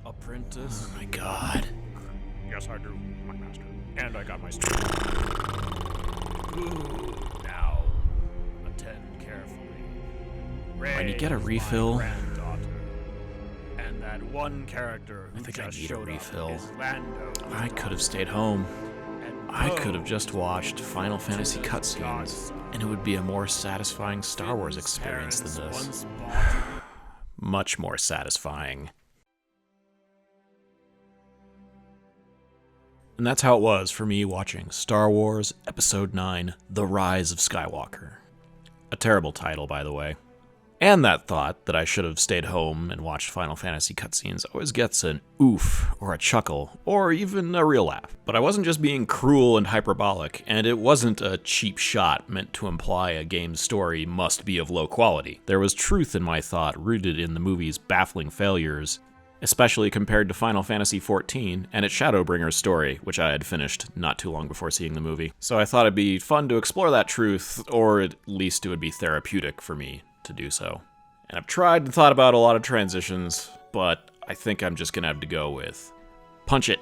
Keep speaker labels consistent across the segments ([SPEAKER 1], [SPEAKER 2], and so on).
[SPEAKER 1] apprentice?
[SPEAKER 2] Oh my god.
[SPEAKER 3] Yes, I do, my master. And I got my Now, attend carefully.
[SPEAKER 2] Might you get a
[SPEAKER 3] Rey is my
[SPEAKER 2] refill?
[SPEAKER 3] granddaughter. And that one character who
[SPEAKER 2] I think I
[SPEAKER 3] just
[SPEAKER 2] need a
[SPEAKER 3] showed up
[SPEAKER 2] refill.
[SPEAKER 3] is Lando.
[SPEAKER 2] I could have stayed home.
[SPEAKER 3] And
[SPEAKER 2] I
[SPEAKER 3] Poe
[SPEAKER 2] could have just watched Final Fantasy
[SPEAKER 3] is
[SPEAKER 2] cutscenes,
[SPEAKER 3] godson.
[SPEAKER 2] and it would be a more satisfying Star Wars experience than
[SPEAKER 3] Parents
[SPEAKER 2] this.
[SPEAKER 3] once bought
[SPEAKER 2] Much more satisfying. And that's how it was for me watching Star Wars Episode 9, The Rise of Skywalker. A terrible title, by the way. And that thought that I should have stayed home and watched Final Fantasy cutscenes always gets an oof, or a chuckle, or even a real laugh. But I wasn't just being cruel and hyperbolic, and it wasn't a cheap shot meant to imply a game's story must be of low quality. There was truth in my thought rooted in the movie's baffling failures, especially compared to Final Fantasy XIV and its Shadowbringers story, which I had finished not too long before seeing the movie. So I thought it'd be fun to explore that truth, or at least it would be therapeutic for me to do so. And I've tried and thought about a lot of transitions, but I think I'm just gonna have to go with punch it.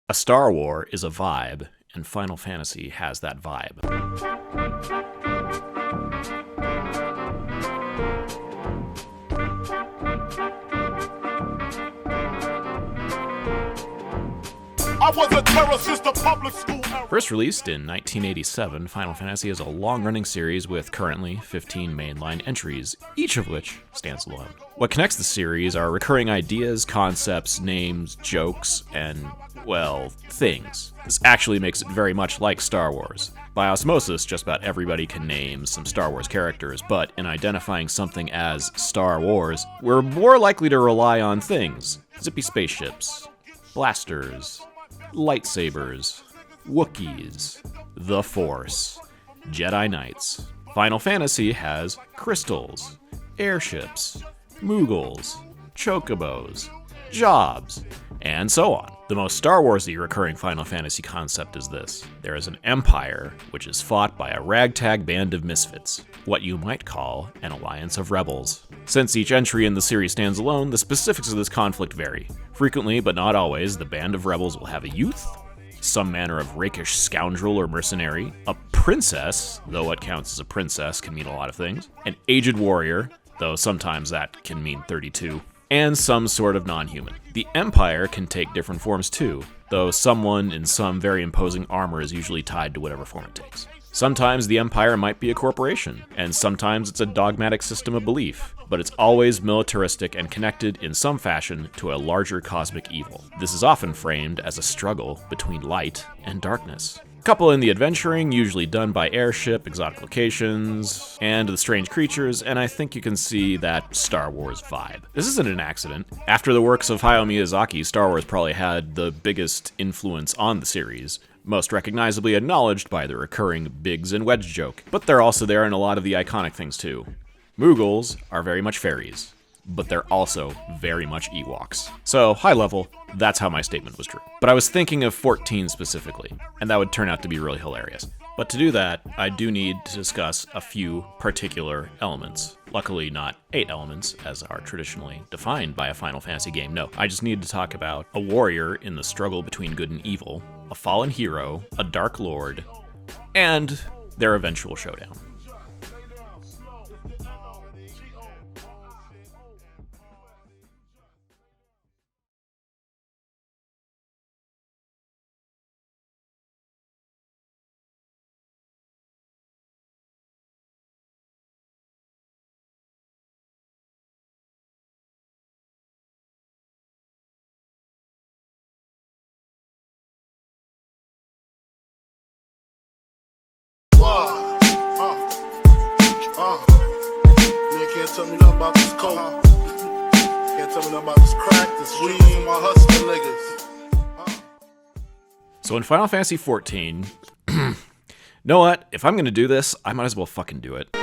[SPEAKER 2] A Star War is a vibe, and Final Fantasy has that vibe.
[SPEAKER 4] I was a terror since the public school era.
[SPEAKER 2] First released in 1987, Final Fantasy is a long-running series with currently 15 mainline entries, each of which stands alone. What connects the series are recurring ideas, concepts, names, jokes, and, well, things. This actually makes it very much like Star Wars. By osmosis, just about everybody can name some Star Wars characters, but in identifying something as Star Wars, we're more likely to rely on things. Zippy spaceships, blasters, lightsabers, Wookiees, the Force, Jedi Knights. Final Fantasy has crystals, airships, Moogles, chocobos, jobs, and so on. The most Star Wars-y recurring Final Fantasy concept is this. There is an empire which is fought by a ragtag band of misfits, what you might call an alliance of rebels. Since each entry in the series stands alone, the specifics of this conflict vary. Frequently, but not always, the band of rebels will have a youth, some manner of rakish scoundrel or mercenary, a princess, though what counts as a princess can mean a lot of things, an aged warrior, though sometimes that can mean 32, and some sort of non-human. The Empire can take different forms too, though someone in some very imposing armor is usually tied to whatever form it takes. Sometimes the Empire might be a corporation, and sometimes it's a dogmatic system of belief, but it's always militaristic and connected in some fashion to a larger cosmic evil. This is often framed as a struggle between light and darkness. Couple in the adventuring, usually done by airship, exotic locations, and the strange creatures, and I think you can see that Star Wars vibe. This isn't an accident. After the works of Hayao Miyazaki, Star Wars probably had the biggest influence on the series, most recognizably acknowledged by the recurring Biggs and Wedge joke, but they're also there in a lot of the iconic things too. Moogles are very much fairies, but they're also very much Ewoks. So, high level, that's how my statement was true. But I was thinking of 14 specifically, and that would turn out to be really hilarious. But to do that, I do need to discuss a few particular elements. Luckily not 8 elements, as are traditionally defined by a Final Fantasy game. No, I just need to talk about a warrior in the struggle between good and evil, a fallen hero, a dark lord, and their eventual showdown.
[SPEAKER 1] tell me nothing about this coke. Can't tell me nothing about this crack, this weed, my hustling niggas.
[SPEAKER 2] So in Final Fantasy XIV, know what? If I'm gonna do this, I might as well fucking do it.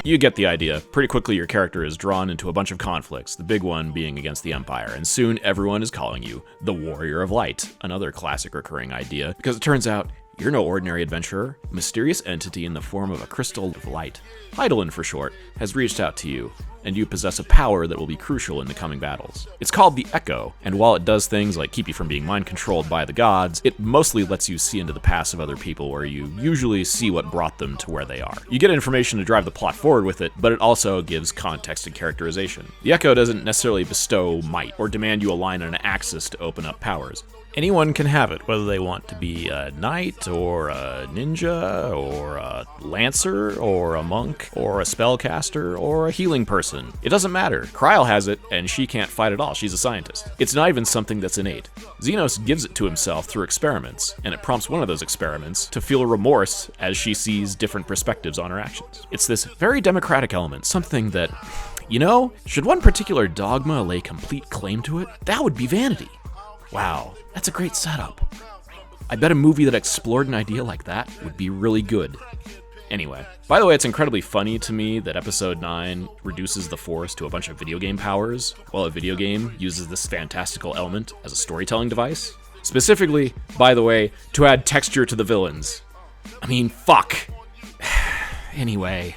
[SPEAKER 2] You get the idea. Pretty quickly your character is drawn into a bunch of conflicts, the big one being against the Empire, and soon everyone is calling you the Warrior of Light, another classic recurring idea, because it turns out you're no ordinary adventurer. A mysterious entity in the form of a crystal of light, Hydaelyn for short, has reached out to you, and you possess a power that will be crucial in the coming battles. It's called the Echo, and while it does things like keep you from being mind-controlled by the gods, it mostly lets you see into the past of other people where you usually see what brought them to where they are. You get information to drive the plot forward with it, but it also gives context and characterization. The Echo doesn't necessarily bestow might, or demand you align on an axis to open up powers. Anyone can have it, whether they want to be a knight, or a ninja, or a lancer, or a monk, or a spellcaster, or a healing person. It doesn't matter. Kryl has it, and she can't fight at all. She's a scientist. It's not even something that's innate. Zenos gives it to himself through experiments, and it prompts one of those experiments to feel remorse as she sees different perspectives on her actions. It's this very democratic element, something that, you know, should one particular dogma lay complete claim to it, that would be vanity. Wow, that's a great setup. I bet a movie that explored an idea like that would be really good. Anyway, by the way, it's incredibly funny to me that Episode 9 reduces the Force to a bunch of video game powers, while a video game uses this fantastical element as a storytelling device. Specifically, by the way, to add texture to the villains. I mean, fuck. Anyway.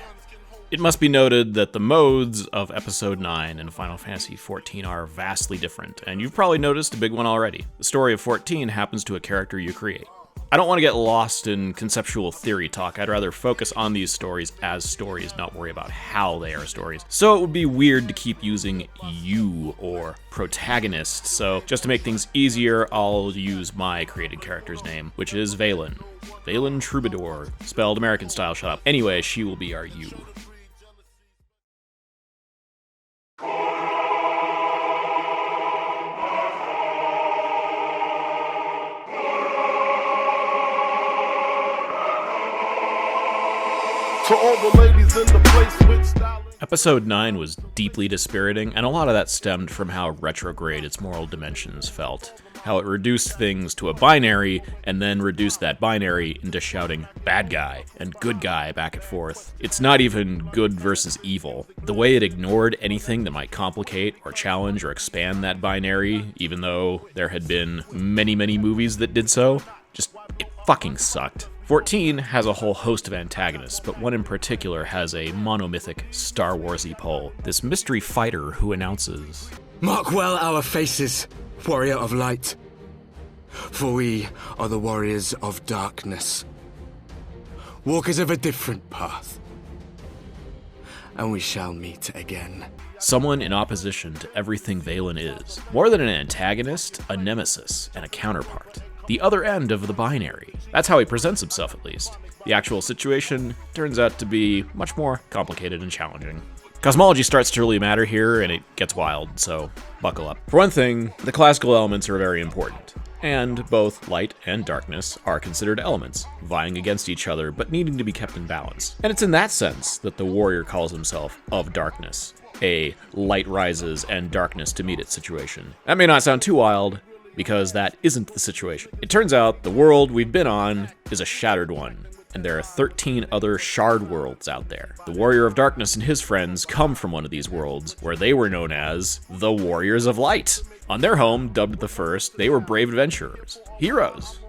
[SPEAKER 2] It must be noted that the modes of Episode 9 and Final Fantasy XIV are vastly different, and you've probably noticed a big one already. The story of 14 happens to a character you create. I don't want to get lost in conceptual theory talk. I'd rather focus on these stories as stories, not worry about how they are stories. So it would be weird to keep using you or protagonist, so just to make things easier, I'll use my created character's name, which is Vaylin. Vaylin Troubadour, spelled American style, shut up. Anyway, she will be our you.
[SPEAKER 1] To all the ladies in the place with style.
[SPEAKER 2] Episode 9 was deeply dispiriting, and a lot of that stemmed from how retrograde its moral dimensions felt. How it reduced things to a binary, and then reduced that binary into shouting bad guy and good guy back and forth. It's not even good versus evil. The way it ignored anything that might complicate or challenge or expand that binary, even though there had been many, many movies that did so, it fucking sucked. 14 has a whole host of antagonists, but one in particular has a monomythic Star Wars-y pull. This mystery fighter who announces,
[SPEAKER 5] "Mark well our faces, warrior of light, for we are the warriors of darkness, walkers of a different path, and we shall meet again."
[SPEAKER 2] Someone in opposition to everything Vaylin is. More than an antagonist, a nemesis, and a counterpart. The other end of the binary. That's how he presents himself, at least. The actual situation turns out to be much more complicated and challenging. Cosmology starts to really matter here, and it gets wild, so buckle up. For one thing, the classical elements are very important, and both light and darkness are considered elements, vying against each other, but needing to be kept in balance. And it's in that sense that the warrior calls himself of darkness, a light rises and darkness to meet it situation. That may not sound too wild, because that isn't the situation. It turns out the world we've been on is a shattered one, and there are 13 other shard worlds out there. The Warrior of Darkness and his friends come from one of these worlds, where they were known as the Warriors of Light. On their home, dubbed the First, they were brave adventurers, heroes.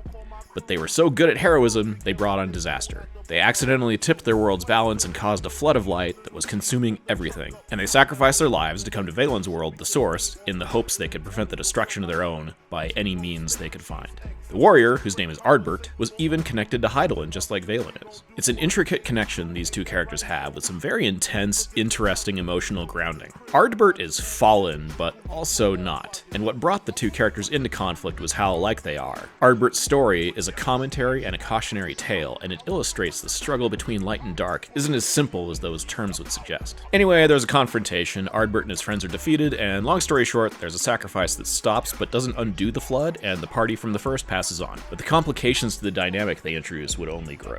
[SPEAKER 2] But they were so good at heroism, they brought on disaster. They accidentally tipped their world's balance and caused a flood of light that was consuming everything. And they sacrificed their lives to come to Valen's world, the Source, in the hopes they could prevent the destruction of their own by any means they could find. The warrior, whose name is Ardbert, was even connected to Hydaelyn, just like Valen is. It's an intricate connection these two characters have, with some very intense, interesting emotional grounding. Ardbert is fallen, but also not. And what brought the two characters into conflict was how alike they are. Ardbert's story is a commentary and a cautionary tale, and it illustrates the struggle between light and dark isn't as simple as those terms would suggest. Anyway, there's a confrontation, Ardbert and his friends are defeated, and long story short, there's a sacrifice that stops but doesn't undo the flood, and the party from the first passes on. But the complications to the dynamic they introduce would only grow.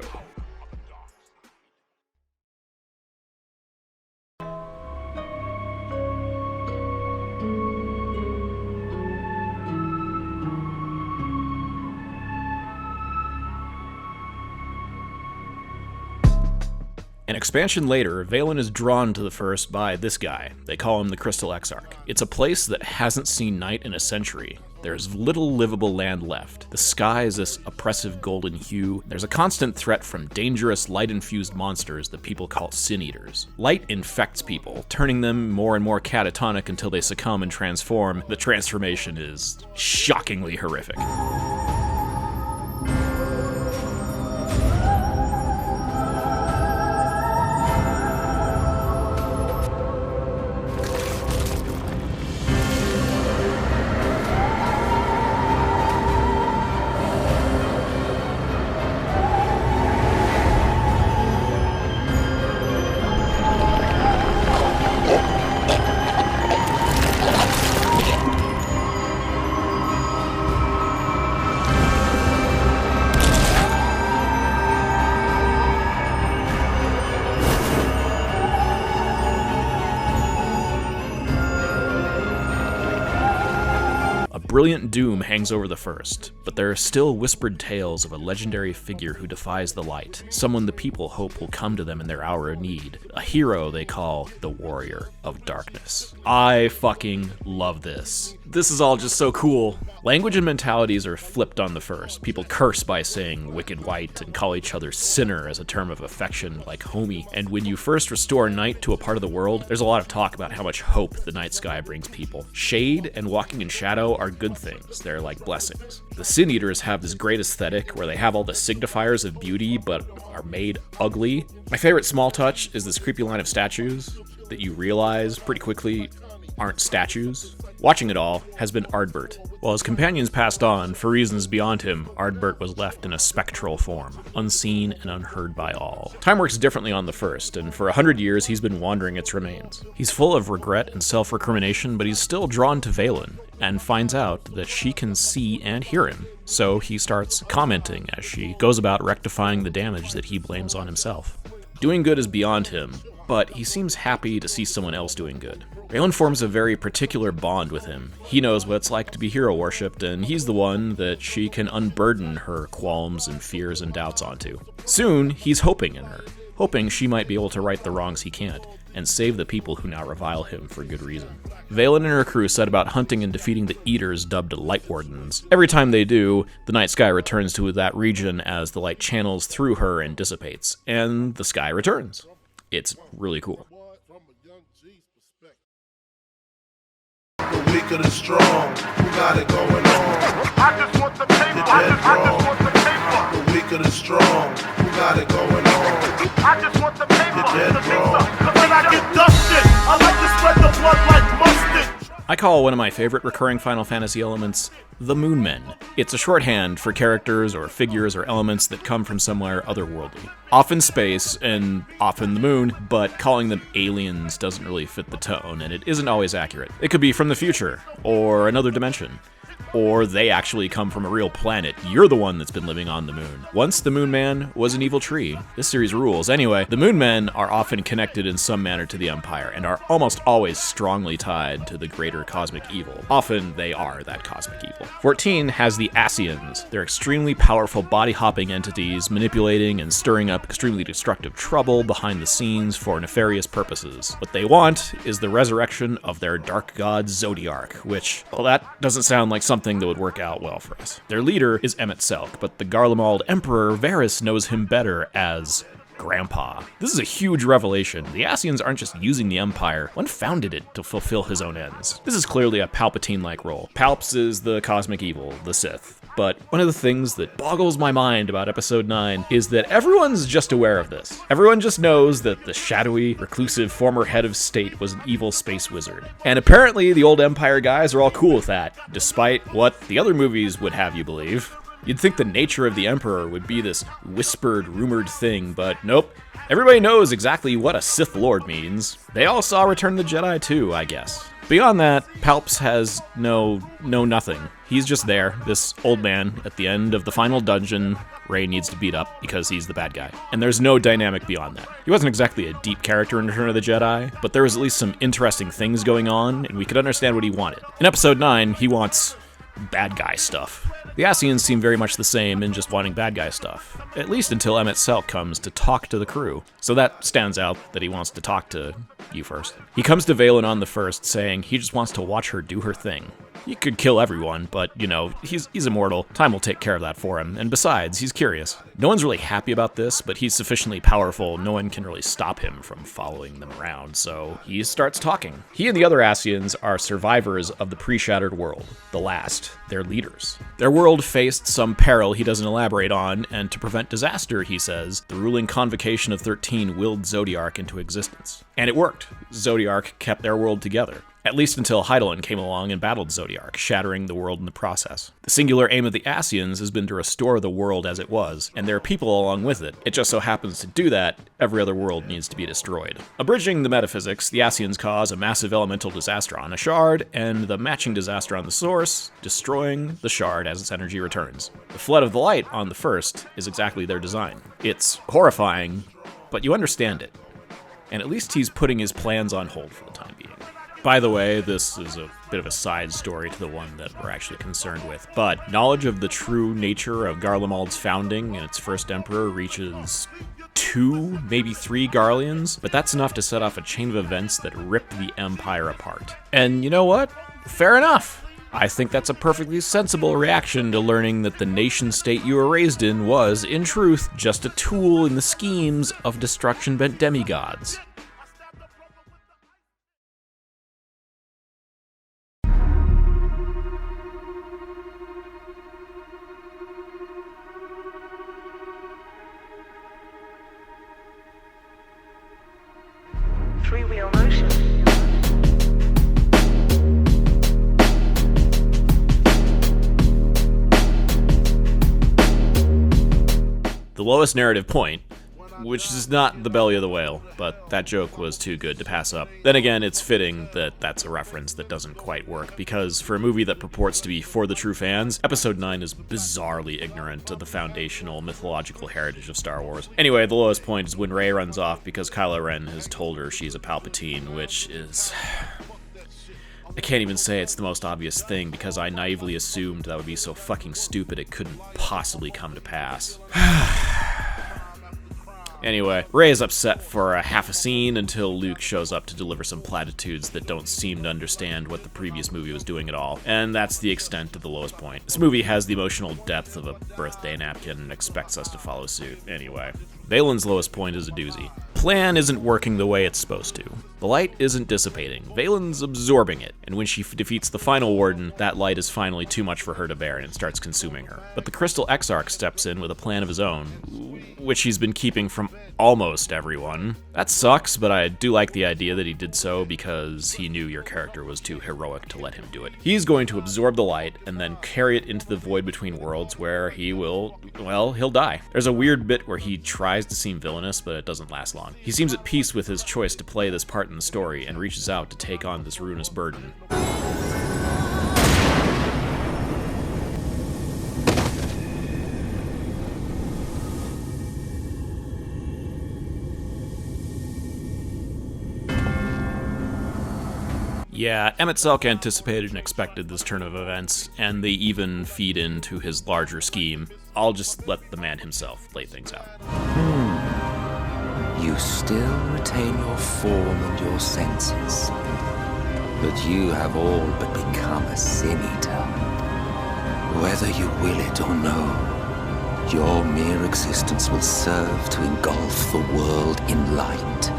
[SPEAKER 2] An expansion later, Valen is drawn to the first by this guy. They call him the Crystal Exarch. It's a place that hasn't seen night in a century. There's little livable land left. The sky is this oppressive golden hue. There's a constant threat from dangerous light-infused monsters that people call Sin Eaters. Light infects people, turning them more and more catatonic until they succumb and transform. The transformation is shockingly horrific. Brilliant doom hangs over the first, but there are still whispered tales of a legendary figure who defies the light, someone the people hope will come to them in their hour of need, a hero they call the Warrior of Darkness. I fucking love this. This is all just so cool. Language and mentalities are flipped on the first. People curse by saying wicked white and call each other sinner as a term of affection like homie. And when you first restore night to a part of the world, there's a lot of talk about how much hope the night sky brings people. Shade and walking in shadow are good things. They're like blessings. The Sin Eaters have this great aesthetic where they have all the signifiers of beauty but are made ugly. My favorite small touch is this creepy line of statues that you realize pretty quickly aren't statues. Watching it all has been Ardbert. While his companions passed on, for reasons beyond him, Ardbert was left in a spectral form, unseen and unheard by all. Time works differently on the first, and for 100 years he's been wandering its remains. He's full of regret and self-recrimination, but he's still drawn to Valen, and finds out that she can see and hear him. So he starts commenting as she goes about rectifying the damage that he blames on himself. Doing good is beyond him, but he seems happy to see someone else doing good. Valen forms a very particular bond with him. He knows what it's like to be hero-worshipped, and he's the one that she can unburden her qualms and fears and doubts onto. Soon, he's hoping in her, hoping she might be able to right the wrongs he can't, and save the people who now revile him for good reason. Valen and her crew set about hunting and defeating the Eaters dubbed Light Wardens. Every time they do, the night sky returns to that region as the light channels through her and dissipates, and the sky returns. It's really cool.
[SPEAKER 1] The weak or the strong, who got it going on?
[SPEAKER 4] I just want the paper. I just want the paper.
[SPEAKER 1] The weak or the strong, who got it going on?
[SPEAKER 4] I just want the paper.
[SPEAKER 1] You're dead wrong.
[SPEAKER 4] When I get dusted, I like to spread the blood like mustard.
[SPEAKER 2] I call one of my favorite recurring Final Fantasy elements the Moon Men. It's a shorthand for characters or figures or elements that come from somewhere otherworldly. Often space and often the moon, but calling them aliens doesn't really fit the tone, and it isn't always accurate. It could be from the future, or another dimension. Or they actually come from a real planet. You're the one that's been living on the moon. Once the Moon Man was an evil tree. This series rules. Anyway, the Moon Men are often connected in some manner to the Empire, and are almost always strongly tied to the greater cosmic evil. Often they are that cosmic evil. 14 has the Ascians. They're extremely powerful body-hopping entities, manipulating and stirring up extremely destructive trouble behind the scenes for nefarious purposes. What they want is the resurrection of their dark god Zodiark, which, well, that doesn't sound like something something that would work out well for us. Their leader is Emmett Selk, but the Garlemald Emperor Varys knows him better as Grandpa. This is a huge revelation. The Ascians aren't just using the Empire, one founded it to fulfill his own ends. This is clearly a Palpatine-like role. Palps is the cosmic evil, the Sith. But one of the things that boggles my mind about Episode 9 is that everyone's just aware of this. Everyone just knows that the shadowy, reclusive former head of state was an evil space wizard. And apparently the old Empire guys are all cool with that, despite what the other movies would have you believe. You'd think the nature of the Emperor would be this whispered, rumored thing, but nope. Everybody knows exactly what a Sith Lord means. They all saw Return of the Jedi too, I guess. Beyond that, Palps has no nothing. He's just there, this old man at the end of the final dungeon Rey needs to beat up because he's the bad guy. And there's no dynamic beyond that. He wasn't exactly a deep character in Return of the Jedi, but there was at least some interesting things going on, and we could understand what he wanted. In Episode 9, he wants bad guy stuff. The Ascians seem very much the same in just wanting bad guy stuff, at least until Emmett Selk comes to talk to the crew. So that stands out that he wants to talk to you first. He comes to Valen on the First saying he just wants to watch her do her thing. He could kill everyone, but, you know, he's immortal. Time will take care of that for him, and besides, he's curious. No one's really happy about this, but he's sufficiently powerful, no one can really stop him from following them around, so he starts talking. He and the other Ascians are survivors of the pre-shattered world, the last. They're leaders. Their world faced some peril he doesn't elaborate on, and to prevent disaster, he says, the ruling Convocation of 13 willed Zodiark into existence. And it worked. Zodiark kept their world together. At least until Hydaelyn came along and battled Zodiark, shattering the world in the process. The singular aim of the Ascians has been to restore the world as it was, and there are people along with it. It just so happens to do that, every other world needs to be destroyed. Abridging the metaphysics, the Ascians cause a massive elemental disaster on a shard, and the matching disaster on the source, destroying the shard as its energy returns. The Flood of the Light on the First is exactly their design. It's horrifying, but you understand it. And at least he's putting his plans on hold for the time being. By the way, this is a bit of a side story to the one that we're actually concerned with, but knowledge of the true nature of Garlemald's founding and its first emperor reaches 2, maybe 3 Garleans, but that's enough to set off a chain of events that rip the Empire apart. And you know what? Fair enough. I think that's a perfectly sensible reaction to learning that the nation-state you were raised in was, in truth, just a tool in the schemes of destruction-bent demigods.
[SPEAKER 6] Three-wheel motion.
[SPEAKER 2] The lowest narrative point, which is not the belly of the whale, but that joke was too good to pass up. Then again, it's fitting that that's a reference that doesn't quite work, because for a movie that purports to be for the true fans, Episode 9 is bizarrely ignorant of the foundational mythological heritage of Star Wars. Anyway, the lowest point is when Rey runs off because Kylo Ren has told her she's a Palpatine, which is... I can't even say it's the most obvious thing, because I naively assumed that would be so fucking stupid it couldn't possibly come to pass. Anyway, Rey is upset for a half a scene until Luke shows up to deliver some platitudes that don't seem to understand what the previous movie was doing at all, and that's the extent of the lowest point. This movie has the emotional depth of a birthday napkin and expects us to follow suit. Anyway, Valen's lowest point is a doozy. Plan isn't working the way it's supposed to. The light isn't dissipating. Valen's absorbing it, and when she defeats the final warden, that light is finally too much for her to bear and it starts consuming her. But the Crystal Exarch steps in with a plan of his own, which he's been keeping from almost everyone. That sucks, but I do like the idea that he did so because he knew your character was too heroic to let him do it. He's going to absorb the light and then carry it into the void between worlds where he will, well, he'll die. There's a weird bit where he tries to seem villainous, but it doesn't last long. He seems at peace with his choice to play this part in the story and reaches out to take on this ruinous burden. Yeah, Emmett Selk anticipated and expected this turn of events, and they even feed into his larger scheme. I'll just let the man himself lay things out.
[SPEAKER 7] You still retain your form and your senses, but you have all but become a sin-eater. Whether you will it or no, your mere existence will serve to engulf the world in light.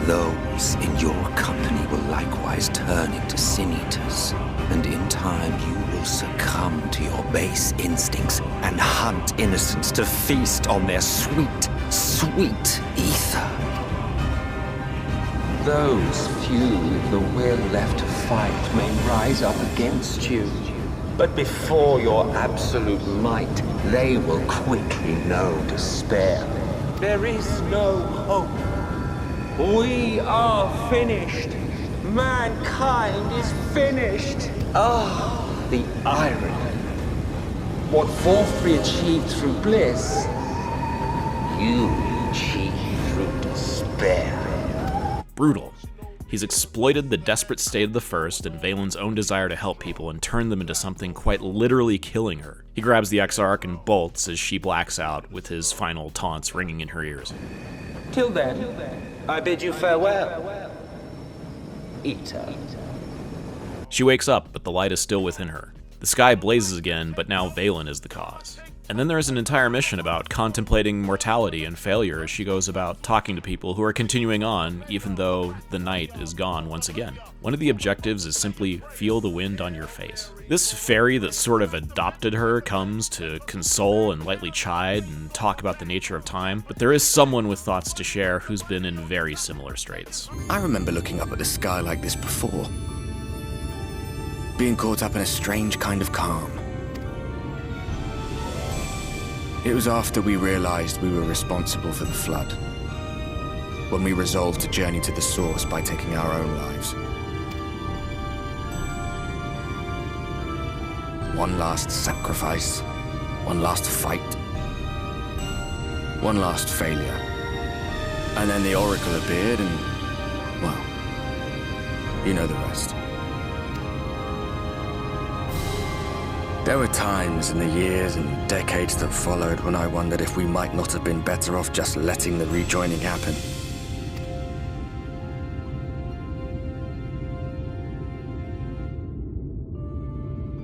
[SPEAKER 7] Those in your company will likewise turn into sin-eaters, and in time you will succumb to your base instincts and hunt innocents to feast on their sweet, sweet ether. Those few with the will left to fight may rise up against you, but before your absolute might, they will quickly know despair. There is no hope. We are finished. Mankind is finished. Ah, the irony. What fourth we achieved through bliss, you achieve through despair.
[SPEAKER 2] Brutal. He's exploited the desperate state of the First and Valen's own desire to help people and turned them into something quite literally killing her. He grabs the Exarch and bolts as she blacks out, with his final taunts ringing in her ears.
[SPEAKER 7] Till then, I bid you farewell, Eater.
[SPEAKER 2] She wakes up, but the light is still within her. The sky blazes again, but now Valen is the cause. And then there is an entire mission about contemplating mortality and failure as she goes about talking to people who are continuing on, even though the night is gone once again. One of the objectives is simply feel the wind on your face. This fairy that sort of adopted her comes to console and lightly chide and talk about the nature of time, but there is someone with thoughts to share who's been in very similar straits.
[SPEAKER 5] I remember looking up at the sky like this before. Being caught up in a strange kind of calm. It was after we realized we were responsible for the flood, when we resolved to journey to the source by taking our own lives. One last sacrifice, one last fight, one last failure. And then the Oracle appeared and, well, you know the rest. There were times in the years and decades that followed when I wondered if we might not have been better off just letting the rejoining happen.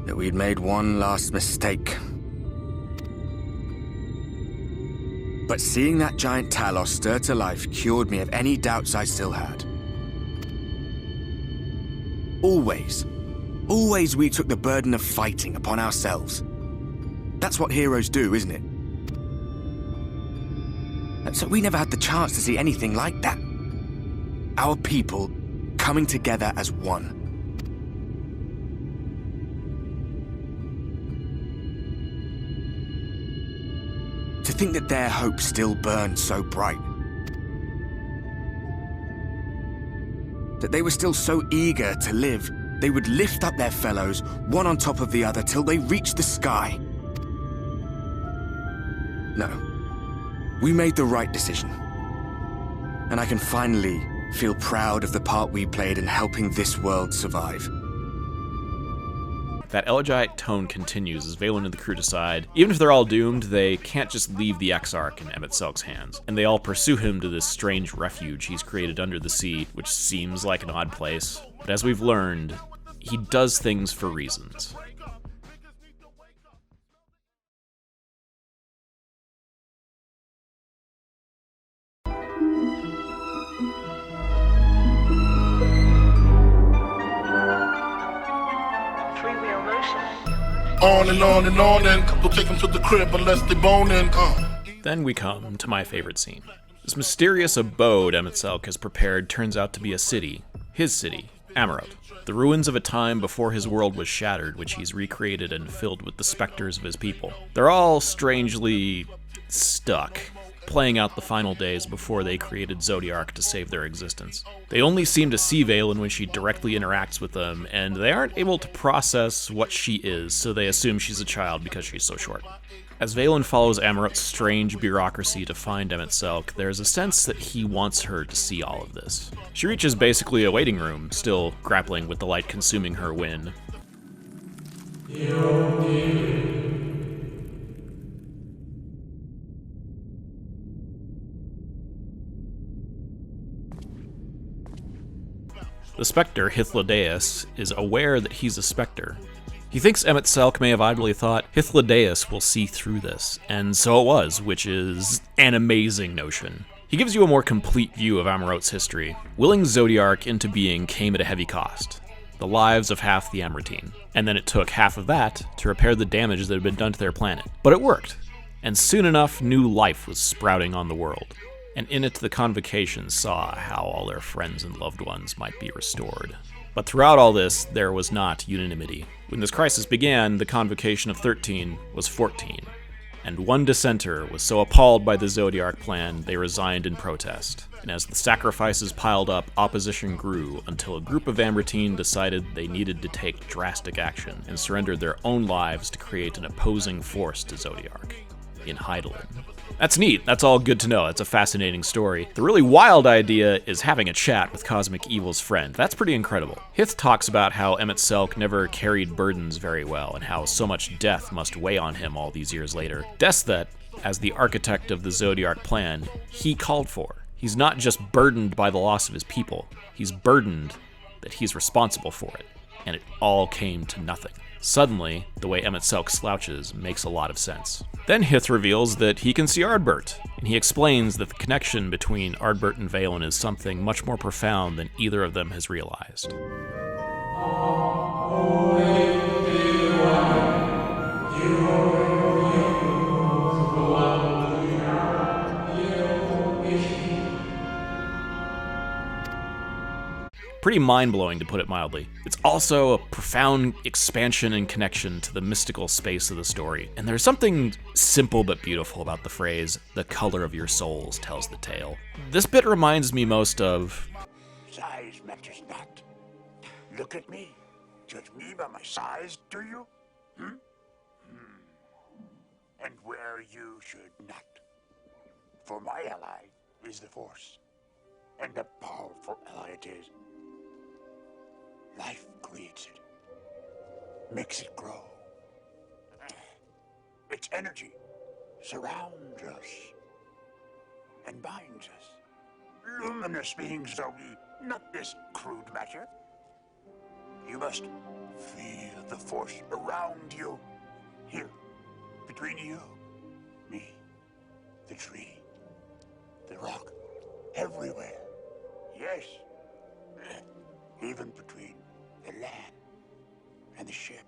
[SPEAKER 5] That we'd made one last mistake. But seeing that giant Talos stir to life cured me of any doubts I still had. Always we took the burden of fighting upon ourselves. That's what heroes do, isn't it? And so we never had the chance to see anything like that. Our people coming together as one. To think that their hope still burned so bright. That they were still so eager to live, they would lift up their fellows, one on top of the other, till they reached the sky. No. We made the right decision. And I can finally feel proud of the part we played in helping this world survive.
[SPEAKER 2] That elegiac tone continues as Valen and the crew decide, even if they're all doomed, they can't just leave the Exarch in Emet-Selch's hands, and they all pursue him to this strange refuge he's created under the sea, which seems like an odd place. But as we've learned, he does things for reasons.
[SPEAKER 1] On and on and on and we'll take them to the crib unless they boning.
[SPEAKER 2] Then we come to my favorite scene. This mysterious abode Emet-Selch has prepared turns out to be a city, his city, Amarot. The ruins of a time before his world was shattered, which he's recreated and filled with the specters of his people. They're all strangely stuck, playing out the final days before they created Zodiark to save their existence. They only seem to see Valen when she directly interacts with them, and they aren't able to process what she is, so they assume she's a child because she's so short. As Valen follows Amarot's strange bureaucracy to find Emet-Selch, there's a sense that he wants her to see all of this. She reaches basically a waiting room, still grappling with the light consuming her when... The Spectre, Hythlodaeus, is aware that he's a Spectre. He thinks Emet-Selch may have idly thought Hythlodaeus will see through this, and so it was, which is an amazing notion. He gives you a more complete view of Amarot's history. Willing Zodiark into being came at a heavy cost. The lives of half the Amyrtine. And then it took half of that to repair the damage that had been done to their planet. But it worked. And soon enough, new life was sprouting on the world. And in it, the Convocation saw how all their friends and loved ones might be restored. But throughout all this, there was not unanimity. When this crisis began, the Convocation of 13 was 14. And one dissenter was so appalled by the Zodiark plan, they resigned in protest. And as the sacrifices piled up, opposition grew until a group of Amyrtine decided they needed to take drastic action and surrendered their own lives to create an opposing force to Zodiark in Hydaelyn. That's neat. That's all good to know. That's a fascinating story. The really wild idea is having a chat with Cosmic Evil's friend. That's pretty incredible. Hyth talks about how Emet-Selch never carried burdens very well, and how so much death must weigh on him all these years later. Deaths that, as the architect of the Zodiark plan, he called for. He's not just burdened by the loss of his people. He's burdened that he's responsible for it. And it all came to nothing. Suddenly, the way Emet-Selch slouches makes a lot of sense. Then Hyth reveals that he can see Ardbert, and he explains that the connection between Ardbert and Vaylin is something much more profound than either of them has realized. Pretty mind-blowing, to put it mildly. It's also a profound expansion and connection to the mystical space of the story, and there's something simple but beautiful about the phrase, "the color of your souls tells the tale." This bit reminds me most of...
[SPEAKER 6] Size matters not. Look at me. Judge me by my size, do you? And where you should not. For my ally is the Force, and a powerful ally it is. Life creates it, makes it grow. Its energy surrounds us and binds us. Luminous beings are we, not this crude matter. You must feel the force around you, here, between you, me, the tree, the rock, everywhere. Yes, even between the land and the ship.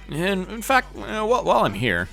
[SPEAKER 2] And in fact, while I'm here...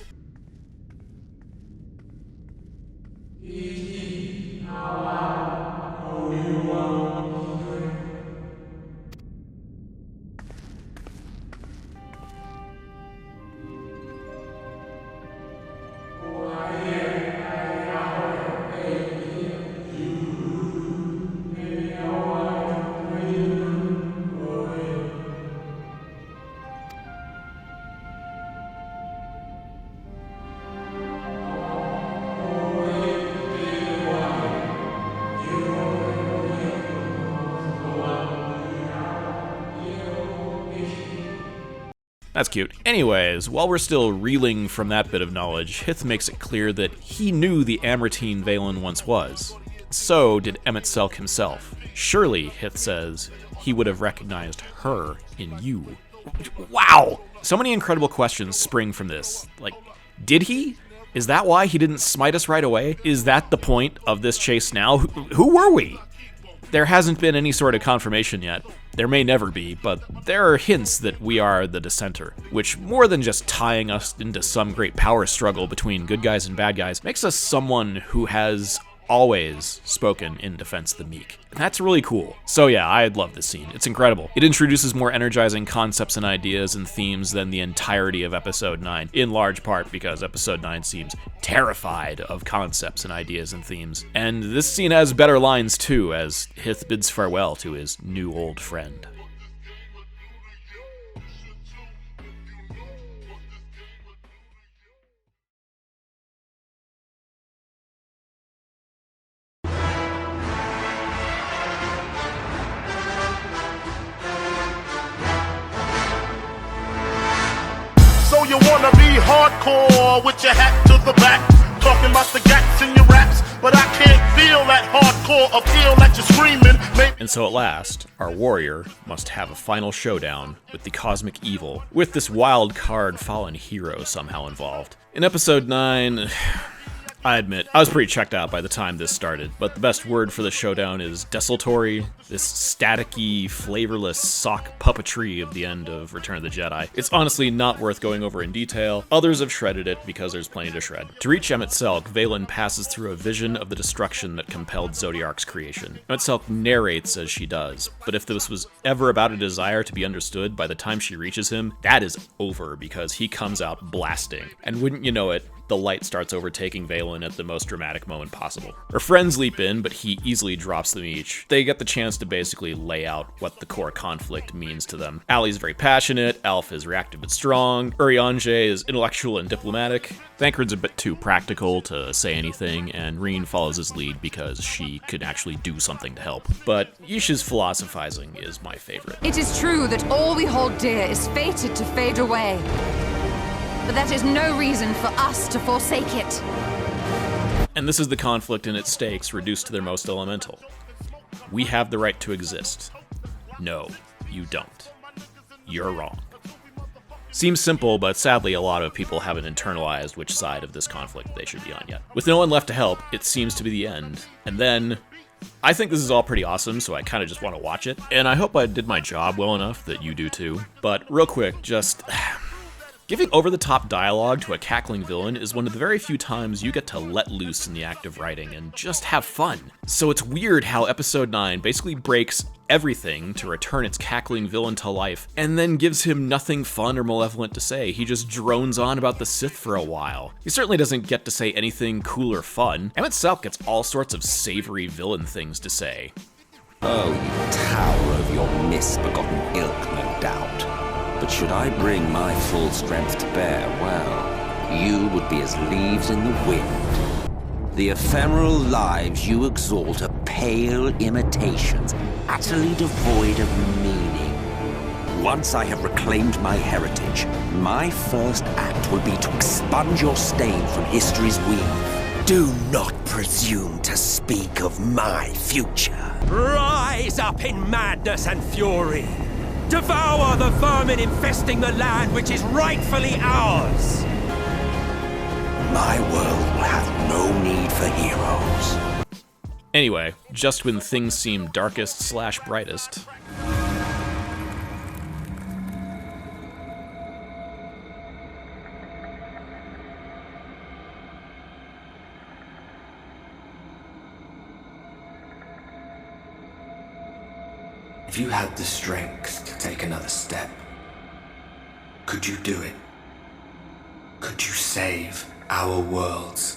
[SPEAKER 2] That's cute. Anyways, while we're still reeling from that bit of knowledge, Hyth makes it clear that he knew the Amyrtine Vaylin once was. So did Emet-Selch himself. Surely, Hyth says, he would have recognized her in you. Wow! So many incredible questions spring from this. Like, did he? Is that why he didn't smite us right away? Is that the point of this chase now? Who were we? There hasn't been any sort of confirmation yet. There may never be, but there are hints that we are the Dissenter, which, more than just tying us into some great power struggle between good guys and bad guys, makes us someone who has always spoken in defense of the meek. And that's really cool. So yeah, I love this scene. It's incredible. It introduces more energizing concepts and ideas and themes than the entirety of Episode 9, in large part because Episode 9 seems terrified of concepts and ideas and themes. And this scene has better lines too, as Hyth bids farewell to his new old friend.
[SPEAKER 4] So you wanna be hardcore with your hat to the back, talking about the gaps in your raps, but I can't feel that hardcore.
[SPEAKER 1] core appeal that you're screaming.
[SPEAKER 2] And so at last, our warrior must have a final showdown with the cosmic evil, with this wild card fallen hero somehow involved. In episode 9, I admit, I was pretty checked out by the time this started, but the best word for the showdown is desultory, this staticky, flavorless sock puppetry of the end of Return of the Jedi. It's honestly not worth going over in detail. Others have shredded it because there's plenty to shred. To reach Emet Selch, Vaylin passes through a vision of the destruction that compelled Zodiark's creation. Emet Selch narrates as she does, but if this was ever about a desire to be understood, by the time she reaches him, that is over because he comes out blasting. And wouldn't you know it, the light starts overtaking Vaylin at the most dramatic moment possible. Her friends leap in, but he easily drops them each. They get the chance to basically lay out what the core conflict means to them. Ali's very passionate, Alf is reactive but strong, Urianger is intellectual and diplomatic, Thancred's a bit too practical to say anything, and Reen follows his lead because she could actually do something to help. But Yisha's philosophizing is my favorite.
[SPEAKER 8] It is true that all we hold dear is fated to fade away. But that is no reason for us to forsake it.
[SPEAKER 2] And this is the conflict and its stakes reduced to their most elemental. We have the right to exist. No, you don't. You're wrong. Seems simple, but sadly a lot of people haven't internalized which side of this conflict they should be on yet. With no one left to help, it seems to be the end. And then, I think this is all pretty awesome, so I kind of just want to watch it. And I hope I did my job well enough that you do too. But real quick, just... giving over-the-top dialogue to a cackling villain is one of the very few times you get to let loose in the act of writing and just have fun. So it's weird how episode 9 basically breaks everything to return its cackling villain to life, and then gives him nothing fun or malevolent to say. He just drones on about the Sith for a while. He certainly doesn't get to say anything cool or fun. Emet Selch gets all sorts of savory villain things to say.
[SPEAKER 7] Oh, you tower of your misbegotten ilk, no doubt. But should I bring my full strength to bear, well, you would be as leaves in the wind. The ephemeral lives you exalt are pale imitations, utterly devoid of meaning. Once I have reclaimed my heritage, my first act will be to expunge your stain from history's weave. Do not presume to speak of my future. Rise up in madness and fury. Devour the vermin infesting the land which is rightfully ours! My world will have no need for heroes.
[SPEAKER 2] Anyway, just when things seem darkest/brightest...
[SPEAKER 5] If you had the strength to take another step, could you do it? Could you save our worlds?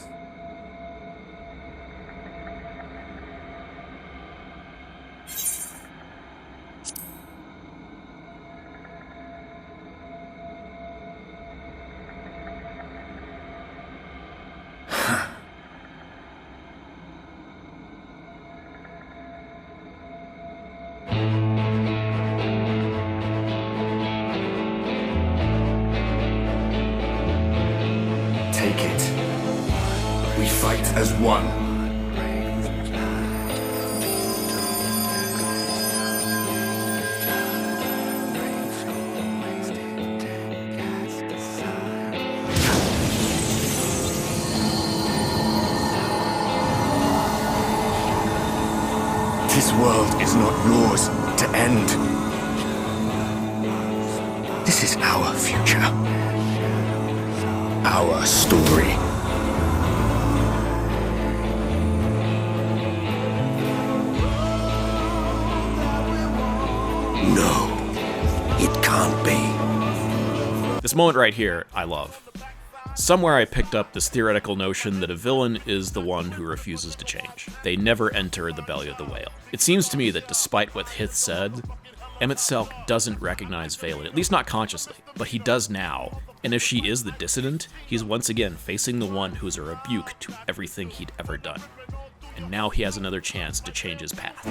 [SPEAKER 5] Take it. We fight as one. This world is not yours to end. This is our future. Our story. No, it can't be.
[SPEAKER 2] This moment right here, I love. Somewhere I picked up this theoretical notion that a villain is the one who refuses to change. They never enter the belly of the whale. It seems to me that despite what Hith said, Emet Selch doesn't recognize Vaylin, at least not consciously, but he does now. And if she is the dissident, he's once again facing the one who is a rebuke to everything he'd ever done. And now he has another chance to change his path.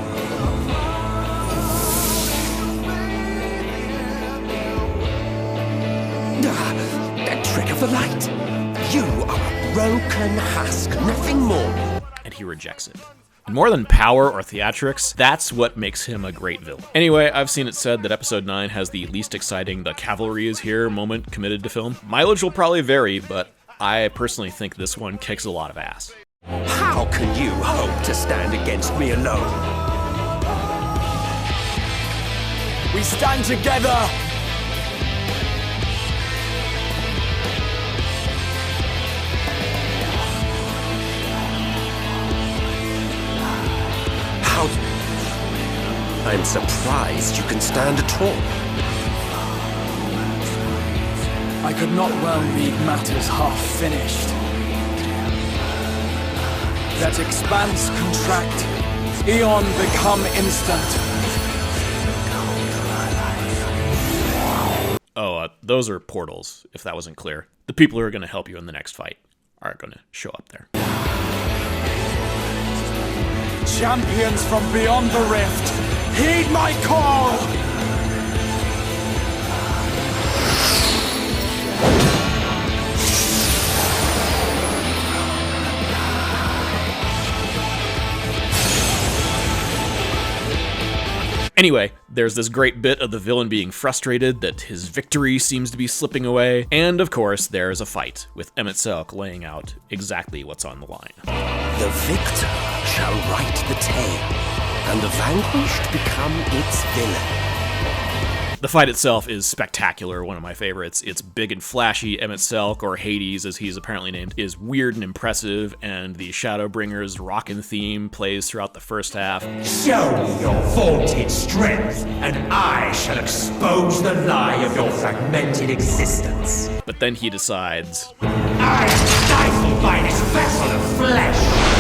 [SPEAKER 7] That trick of the light! You are a broken husk, nothing more.
[SPEAKER 2] And he rejects it. And more than power or theatrics, that's what makes him a great villain. Anyway, I've seen it said that episode 9 has the least exciting "the cavalry is here" moment committed to film. Mileage will probably vary, but I personally think this one kicks a lot of ass.
[SPEAKER 7] How can you hope to stand against me alone?
[SPEAKER 5] We stand together!
[SPEAKER 7] I'm surprised you can stand at all.
[SPEAKER 5] I could not well leave matters half finished. Let expanse contract, eon become instant.
[SPEAKER 2] Oh, those are portals, if that wasn't clear. The people who are going to help you in the next fight are going to show up there.
[SPEAKER 5] Champions from beyond the rift, heed my call!
[SPEAKER 2] Anyway, there's this great bit of the villain being frustrated that his victory seems to be slipping away, and of course, there's a fight, with Emet-Selch laying out exactly what's on the line.
[SPEAKER 7] The victor shall write the tale, and the vanquished become its villain.
[SPEAKER 2] The fight itself is spectacular, one of my favorites. It's big and flashy. Emet-Selch, or Hades as he's apparently named, is weird and impressive, and the Shadowbringers rockin' theme plays throughout the first half.
[SPEAKER 7] Show me your vaunted strength, and I shall expose the lie of your fragmented existence.
[SPEAKER 2] But then he decides,
[SPEAKER 7] I am stifled by this vessel of flesh.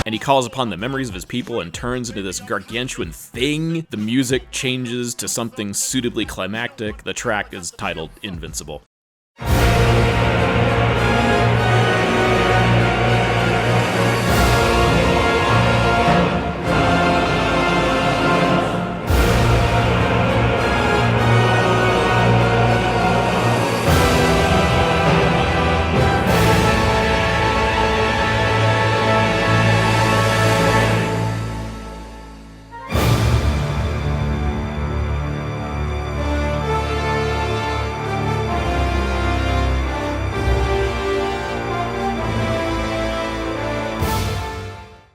[SPEAKER 2] and he calls upon the memories of his people and turns into this gargantuan thing. The music changes to something suitably climactic. The track is titled Invincible.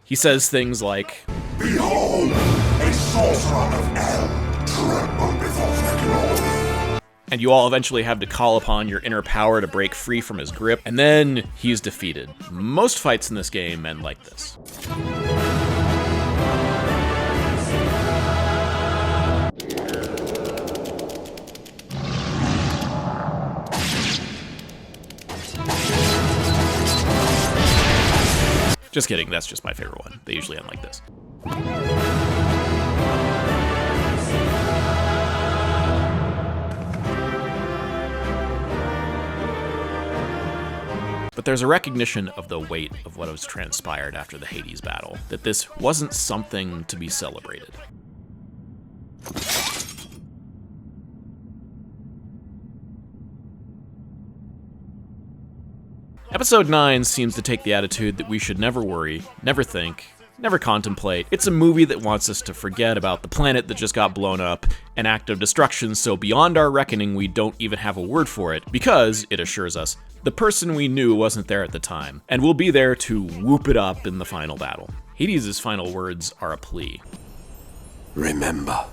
[SPEAKER 2] He says things like,
[SPEAKER 4] Behold, a sorcerer of El, tremble before the glory.
[SPEAKER 2] And you all eventually have to call upon your inner power to break free from his grip, and then he's defeated. Most fights in this game end like this. Just kidding, that's just my favorite one. They usually end like this. But there's a recognition of the weight of what was transpired after the Hades battle, that this wasn't something to be celebrated. Episode 9 seems to take the attitude that we should never worry, never think, never contemplate. It's a movie that wants us to forget about the planet that just got blown up, an act of destruction so beyond our reckoning we don't even have a word for it, because, it assures us, the person we knew wasn't there at the time, and will be there to whoop it up in the final battle. Hades' final words are a plea.
[SPEAKER 7] Remember.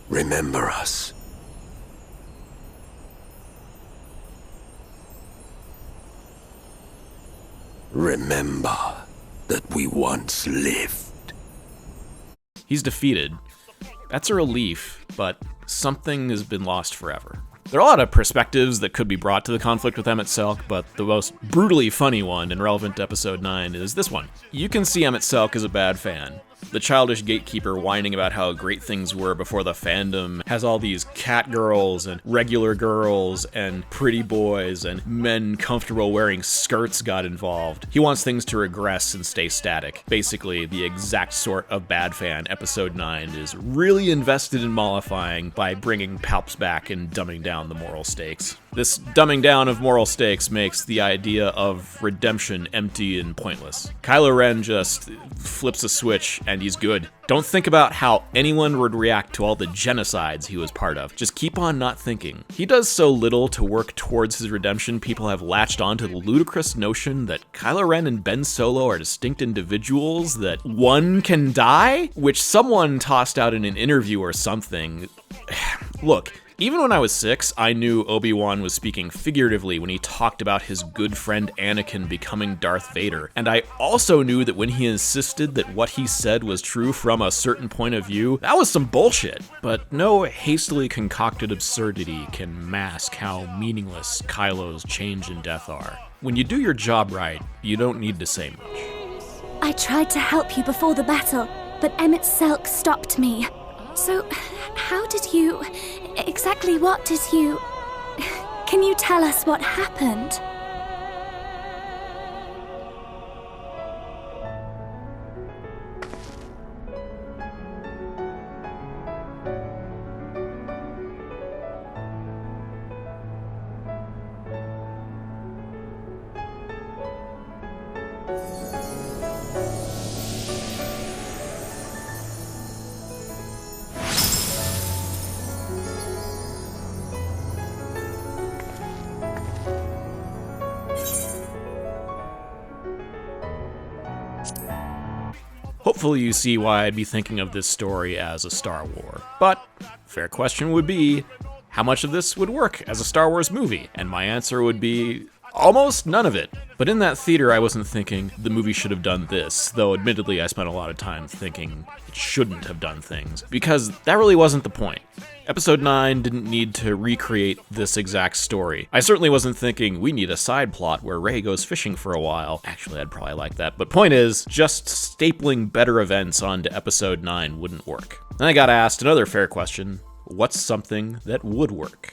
[SPEAKER 7] Remember us. Remember that we once lived.
[SPEAKER 2] He's defeated. That's a relief, but something has been lost forever. There are a lot of perspectives that could be brought to the conflict with Emet-Selch, but the most brutally funny one and relevant to episode 9 is this one. You can see Emet-Selch as a bad fan. The childish gatekeeper whining about how great things were before the fandom has all these cat girls and regular girls and pretty boys and men comfortable wearing skirts got involved. He wants things to regress and stay static. Basically, the exact sort of bad fan episode 9 is really invested in mollifying by bringing Palps back and dumbing down the moral stakes. This dumbing down of moral stakes makes the idea of redemption empty and pointless. Kylo Ren just flips a switch and he's good. Don't think about how anyone would react to all the genocides he was part of. Just keep on not thinking. He does so little to work towards his redemption, people have latched onto the ludicrous notion that Kylo Ren and Ben Solo are distinct individuals, that one can die, which someone tossed out in an interview or something. Look, even when I was 6, I knew Obi-Wan was speaking figuratively when he talked about his good friend Anakin becoming Darth Vader. And I also knew that when he insisted that what he said was true from a certain point of view, that was some bullshit. But no hastily concocted absurdity can mask how meaningless Kylo's change and death are. When you do your job right, you don't need to say much.
[SPEAKER 9] I tried to help you before the battle, but Emmett Selk stopped me. So, how did you... exactly what did you... Can you tell us what happened?
[SPEAKER 2] Hopefully you see why I'd be thinking of this story as a Star Wars. But, fair question would be, how much of this would work as a Star Wars movie? And my answer would be, almost none of it. But in that theater, I wasn't thinking the movie should have done this, though admittedly I spent a lot of time thinking it shouldn't have done things, because that really wasn't the point. Episode 9 didn't need to recreate this exact story. I certainly wasn't thinking we need a side plot where Rey goes fishing for a while. Actually, I'd probably like that. But point is, just stapling better events onto Episode 9 wouldn't work. Then I got asked another fair question. What's something that would work?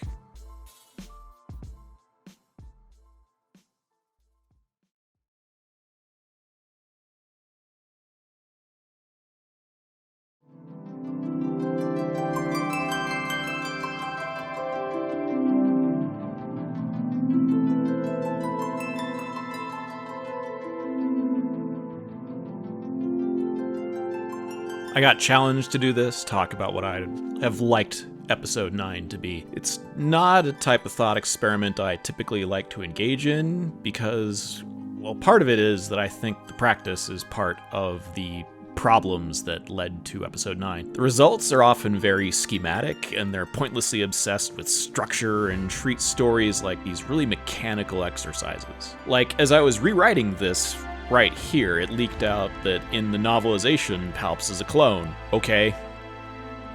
[SPEAKER 2] I got challenged to do this, talk about what I'd have liked Episode 9 to be. It's not a type of thought experiment I typically like to engage in because, well, part of it is that I think the practice is part of the problems that led to Episode 9. The results are often very schematic, and they're pointlessly obsessed with structure and treat stories like these really mechanical exercises. Like, as I was rewriting this right here, it leaked out that in the novelization, Palps is a clone. Okay,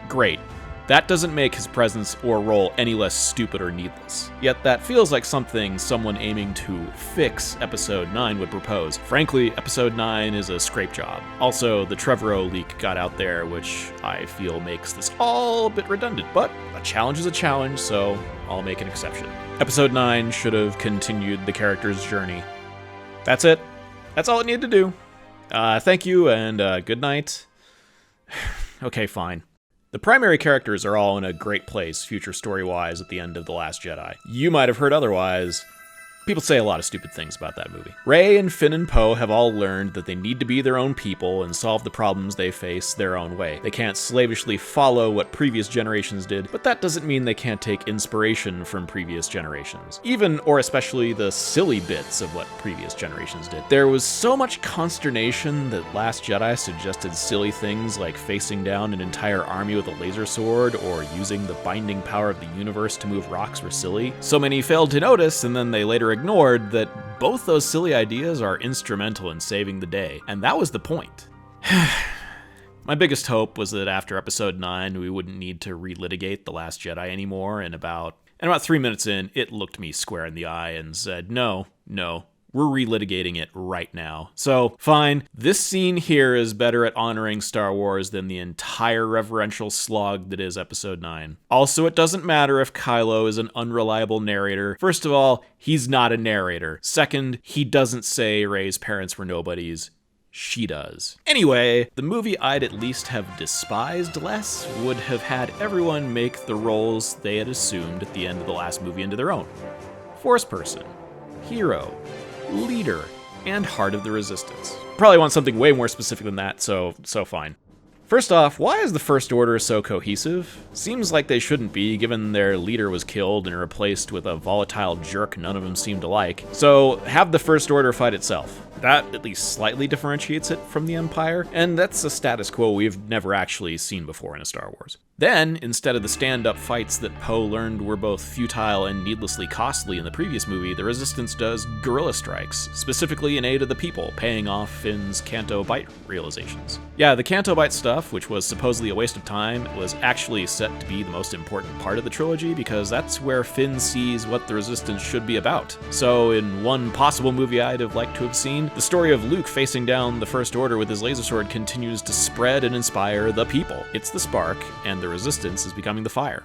[SPEAKER 2] great. That doesn't make his presence or role any less stupid or needless. Yet that feels like something someone aiming to fix Episode 9 would propose. Frankly, Episode 9 is a scrape job. Also, the Trevorrow leak got out there, which I feel makes this all a bit redundant, but a challenge is a challenge, so I'll make an exception. Episode 9 should have continued the character's journey. That's it. That's all it needed to do. Thank you, and good night. Okay, fine. The primary characters are all in a great place, future story-wise, at the end of The Last Jedi. You might have heard otherwise. People say a lot of stupid things about that movie. Rey and Finn and Poe have all learned that they need to be their own people and solve the problems they face their own way. They can't slavishly follow what previous generations did, but that doesn't mean they can't take inspiration from previous generations. Even, or especially, the silly bits of what previous generations did. There was so much consternation that Last Jedi suggested silly things like facing down an entire army with a laser sword or using the binding power of the universe to move rocks were silly. So many failed to notice, and then they later ignored that both those silly ideas are instrumental in saving the day, and that was the point. My biggest hope was that after Episode 9, we wouldn't need to relitigate The Last Jedi anymore, and about 3 minutes in, it looked me square in the eye and said, no, we're relitigating it right now. So, fine, this scene here is better at honoring Star Wars than the entire reverential slog that is Episode 9. Also, it doesn't matter if Kylo is an unreliable narrator. First of all, he's not a narrator. Second, he doesn't say Rey's parents were nobodies. she does. Anyway, the movie I'd at least have despised less would have had everyone make the roles they had assumed at the end of the last movie into their own. Force person, hero, leader, and heart of the resistance. Probably want something way more specific than that, so fine. First off, why is the First Order so cohesive? Seems like they shouldn't be, given their leader was killed and replaced with a volatile jerk none of them seem to like. So have the First Order fight itself. That at least slightly differentiates it from the Empire, and that's a status quo we've never actually seen before in a Star Wars. Then, instead of the stand-up fights that Poe learned were both futile and needlessly costly in the previous movie, the Resistance does guerrilla strikes, specifically in aid of the people, paying off Finn's Canto Bight realizations. Yeah, the Canto Bight stuff, which was supposedly a waste of time, was actually set to be the most important part of the trilogy, because that's where Finn sees what the Resistance should be about. So, in one possible movie I'd have liked to have seen, the story of Luke facing down the First Order with his laser sword continues to spread and inspire the people. It's the spark, and the Resistance is becoming the fire.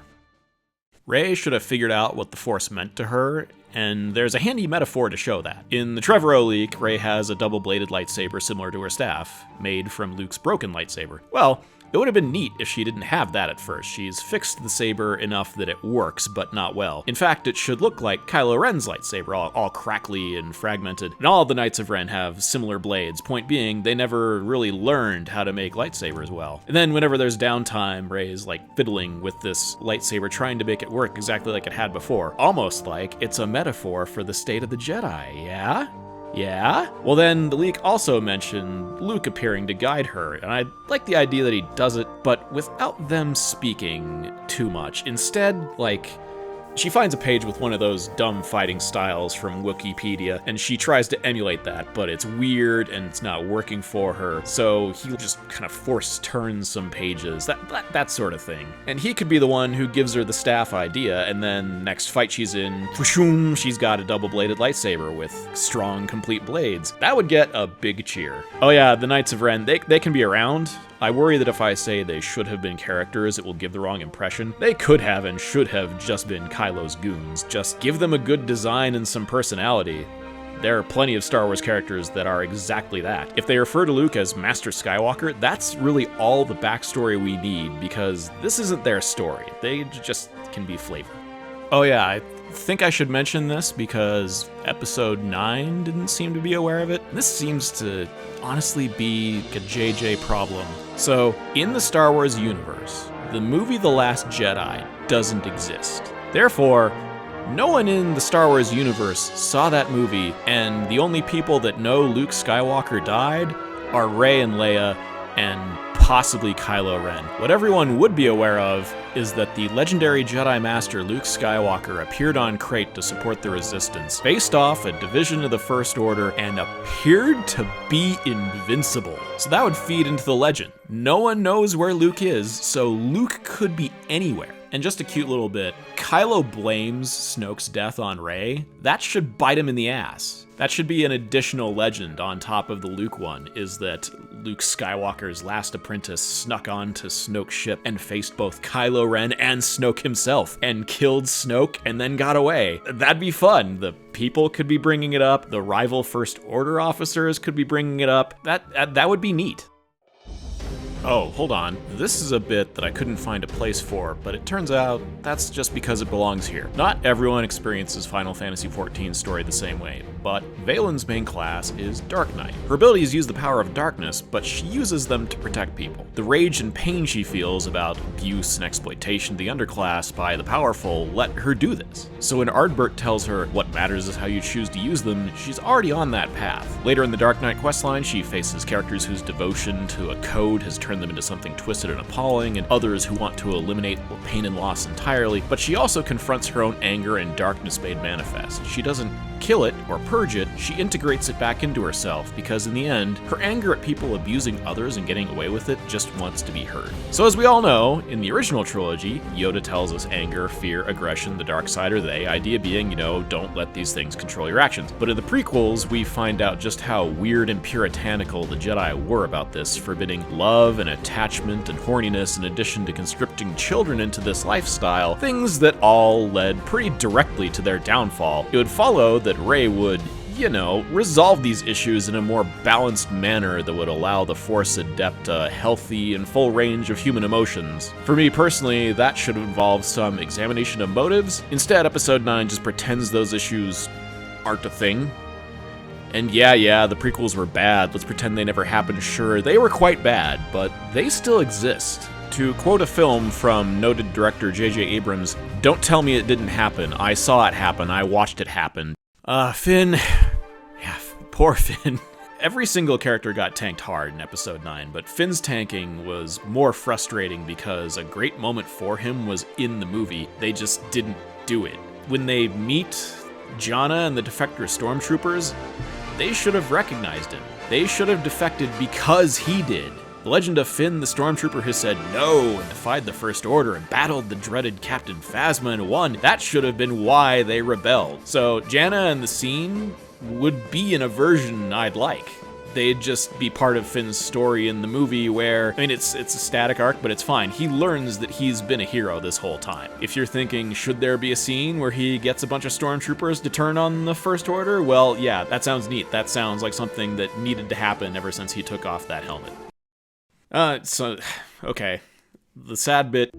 [SPEAKER 2] Rey should have figured out what the Force meant to her, and there's a handy metaphor to show that. In the Trevorrow leak, Rey has a double-bladed lightsaber similar to her staff, made from Luke's broken lightsaber. Well, it would have been neat if she didn't have that at first. She's fixed the saber enough that it works, but not well. In fact, it should look like Kylo Ren's lightsaber, all crackly and fragmented. And all of the Knights of Ren have similar blades. Point being, they never really learned how to make lightsabers well. And then whenever there's downtime, Rey is like fiddling with this lightsaber, trying to make it work exactly like it had before. Almost like it's a metaphor for the state of the Jedi, yeah? Yeah? Well then, the leak also mentioned Luke appearing to guide her, and I like the idea that he does it, but without them speaking too much. Instead, she finds a page with one of those dumb fighting styles from Wikipedia, and she tries to emulate that, but it's weird and it's not working for her, so he'll just kind of force turn some pages, that sort of thing. And he could be the one who gives her the staff idea, and then next fight she's in, whooshum, she's got a double-bladed lightsaber with strong, complete blades. That would get a big cheer. Oh yeah, the Knights of Ren, they can be around. I worry that if I say they should have been characters, it will give the wrong impression. They could have and should have just been Kylo's goons. Just give them a good design and some personality. There are plenty of Star Wars characters that are exactly that. If they refer to Luke as Master Skywalker, that's really all the backstory we need, because this isn't their story. They just can be flavor. Oh yeah, I think I should mention this because Episode 9 didn't seem to be aware of it. This seems to honestly be a JJ problem. So, in the Star Wars universe, the movie The Last Jedi doesn't exist. Therefore, no one in the Star Wars universe saw that movie, and the only people that know Luke Skywalker died are Rey and Leia and possibly Kylo Ren. What everyone would be aware of is that the legendary Jedi Master Luke Skywalker appeared on Crait to support the Resistance, faced off a division of the First Order, and appeared to be invincible. So that would feed into the legend. No one knows where Luke is, so Luke could be anywhere. And just a cute little bit, Kylo blames Snoke's death on Rey. That should bite him in the ass. That should be an additional legend on top of the Luke one, is that Luke Skywalker's last apprentice snuck onto Snoke's ship and faced both Kylo Ren and Snoke himself, and killed Snoke and then got away. That'd be fun. The people could be bringing it up, the rival First Order officers could be bringing it up. That would be neat. Oh, hold on. This is a bit that I couldn't find a place for, but it turns out that's just because it belongs here. Not everyone experiences Final Fantasy XIV's story the same way, but Valen's main class is Dark Knight. Her abilities use the power of darkness, but she uses them to protect people. The rage and pain she feels about abuse and exploitation of the underclass by the powerful let her do this. So when Ardbert tells her what matters is how you choose to use them, she's already on that path. Later in the Dark Knight questline, she faces characters whose devotion to a code has turned them into something twisted and appalling, and others who want to eliminate pain and loss entirely, but she also confronts her own anger and darkness made manifest. She doesn't kill it or purge it, she integrates it back into herself, because in the end, her anger at people abusing others and getting away with it just wants to be heard. So as we all know, in the original trilogy, Yoda tells us anger, fear, aggression, the dark side are they, idea being, don't let these things control your actions. But in the prequels, we find out just how weird and puritanical the Jedi were about this, forbidding love and attachment and horniness in addition to conscripting children into this lifestyle, things that all led pretty directly to their downfall. It would follow that Rey would, resolve these issues in a more balanced manner that would allow the Force Adept a healthy and full range of human emotions. For me personally, that should involve some examination of motives. Instead, Episode 9 just pretends those issues aren't a thing. And yeah, the prequels were bad. Let's pretend they never happened. Sure, they were quite bad, but they still exist. To quote a film from noted director J.J. Abrams, "Don't tell me it didn't happen. I saw it happen. I watched it happen." Finn... Yeah, poor Finn. Every single character got tanked hard in Episode 9, but Finn's tanking was more frustrating because a great moment for him was in the movie. They just didn't do it. When they meet Jannah and the defector stormtroopers, they should have recognized him. They should have defected because he did. The legend of Finn the Stormtrooper has said no and defied the First Order and battled the dreaded Captain Phasma and won. That should have been why they rebelled. So Jannah and the scene would be in a version I'd like. They'd just be part of Finn's story in the movie where, it's a static arc, but it's fine. He learns that he's been a hero this whole time. If you're thinking, should there be a scene where he gets a bunch of stormtroopers to turn on the First Order? Well, yeah, that sounds neat. That sounds like something that needed to happen ever since he took off that helmet. Okay. The sad bit...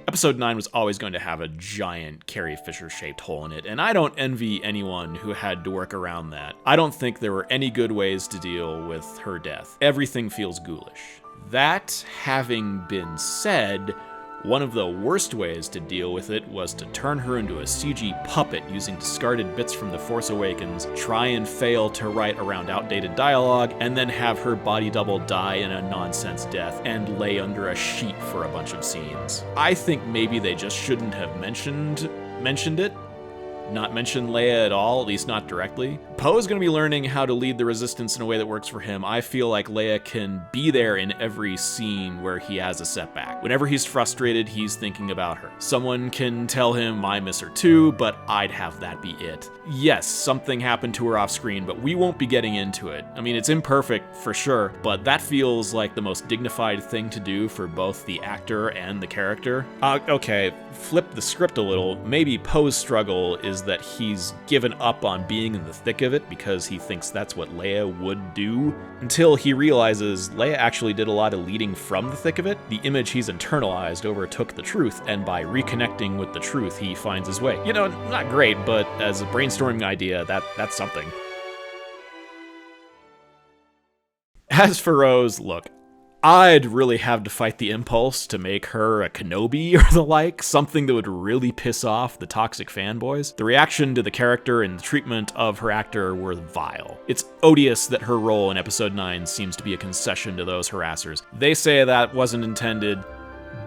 [SPEAKER 2] Episode 9 was always going to have a giant Carrie Fisher-shaped hole in it, and I don't envy anyone who had to work around that. I don't think there were any good ways to deal with her death. Everything feels ghoulish. That having been said, one of the worst ways to deal with it was to turn her into a CG puppet using discarded bits from The Force Awakens, try and fail to write around outdated dialogue, and then have her body double die in a nonsense death and lay under a sheet for a bunch of scenes. I think maybe they just shouldn't have mentioned it. Not mention Leia at all, at least not directly. Poe's gonna be learning how to lead the Resistance in a way that works for him. I feel like Leia can be there in every scene where he has a setback. Whenever he's frustrated, he's thinking about her. Someone can tell him, I miss her too, but I'd have that be it. Yes, something happened to her off screen, but we won't be getting into it. It's imperfect for sure, but that feels like the most dignified thing to do for both the actor and the character. Okay, flip the script a little. Maybe Poe's struggle is that he's given up on being in the thick of it because he thinks that's what Leia would do, until he realizes Leia actually did a lot of leading from the thick of it. The image he's internalized overtook the truth, and by reconnecting with the truth, he finds his way. Not great, but as a brainstorming idea, that's something. As for Rose, look, I'd really have to fight the impulse to make her a Kenobi or the like, something that would really piss off the toxic fanboys. The reaction to the character and the treatment of her actor were vile. It's odious that her role in Episode 9 seems to be a concession to those harassers. They say that wasn't intended,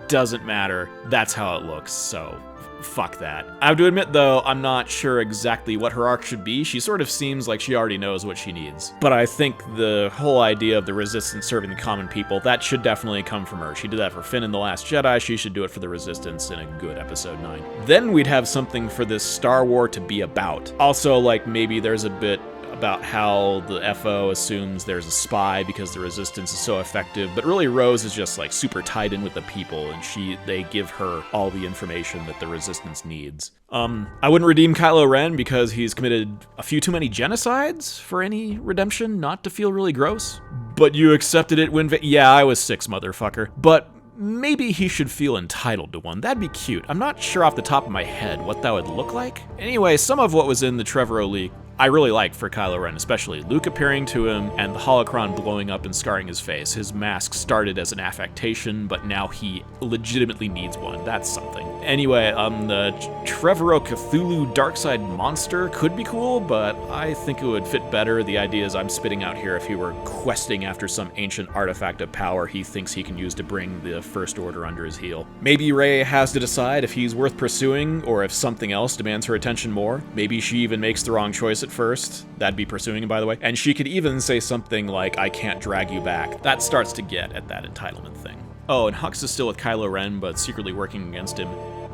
[SPEAKER 2] doesn't matter, that's how it looks, so... fuck that. I have to admit, though, I'm not sure exactly what her arc should be. She sort of seems like she already knows what she needs. But I think the whole idea of the Resistance serving the common people, that should definitely come from her. She did that for Finn in The Last Jedi, she should do it for the Resistance in a good Episode 9. Then we'd have something for this Star War to be about. Also, maybe there's a bit about how the FO assumes there's a spy because the Resistance is so effective, but really Rose is just super tied in with the people, and they give her all the information that the Resistance needs. I wouldn't redeem Kylo Ren because he's committed a few too many genocides for any redemption not to feel really gross. But you accepted it when... Yeah, I was 6, motherfucker. But maybe he should feel entitled to one. That'd be cute. I'm not sure off the top of my head what that would look like. Anyway, some of what was in the Trevorrow leak I really like for Kylo Ren, especially Luke appearing to him and the holocron blowing up and scarring his face. His mask started as an affectation, but now he legitimately needs one. That's something. Anyway, the Trevorrow Cthulhu Darkside monster could be cool, but I think it would fit better the ideas I'm spitting out here if he were questing after some ancient artifact of power he thinks he can use to bring the First Order under his heel. Maybe Rey has to decide if he's worth pursuing or if something else demands her attention more. Maybe she even makes the wrong choice at first. That'd be pursuing him, by the way. And she could even say something like, I can't drag you back. That starts to get at that entitlement thing. Oh, and Hux is still with Kylo Ren, but secretly working against him.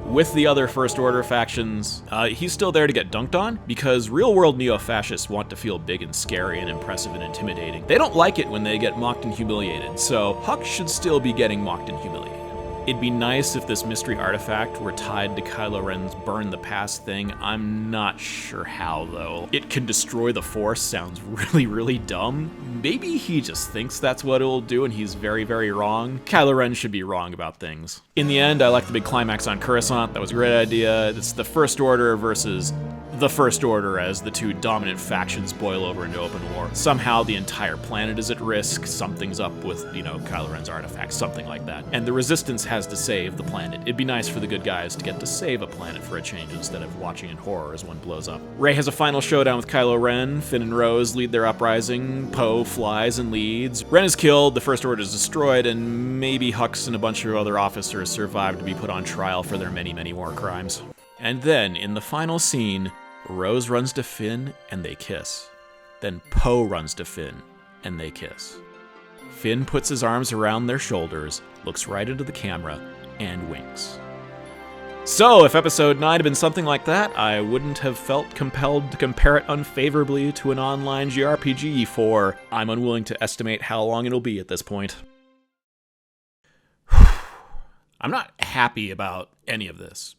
[SPEAKER 2] with the other First Order factions, he's still there to get dunked on, because real-world neo-fascists want to feel big and scary and impressive and intimidating. They don't like it when they get mocked and humiliated, so Hux should still be getting mocked and humiliated. It'd be nice if this mystery artifact were tied to Kylo Ren's burn the past thing. I'm not sure how, though. It can destroy the Force sounds really, really dumb. Maybe he just thinks that's what it'll do and he's very, very wrong. Kylo Ren should be wrong about things. In the end, I like the big climax on Coruscant. That was a great idea. It's the First Order versus the First Order as the two dominant factions boil over into open war. Somehow the entire planet is at risk. Something's up with, Kylo Ren's artifacts, something like that. And the Resistance has to save the planet. It'd be nice for the good guys to get to save a planet for a change instead of watching in horror as one blows up. Rey has a final showdown with Kylo Ren. Finn and Rose lead their uprising. Poe flies and leads. Ren is killed, the First Order is destroyed, and maybe Hux and a bunch of other officers survive to be put on trial for their many, many war crimes. And then, in the final scene, Rose runs to Finn and they kiss. Then Poe runs to Finn and they kiss. Finn puts his arms around their shoulders, looks right into the camera, and winks. So, if Episode 9 had been something like that, I wouldn't have felt compelled to compare it unfavorably to an online JRPG for I'm unwilling to estimate how long it'll be at this point. I'm not happy about any of this.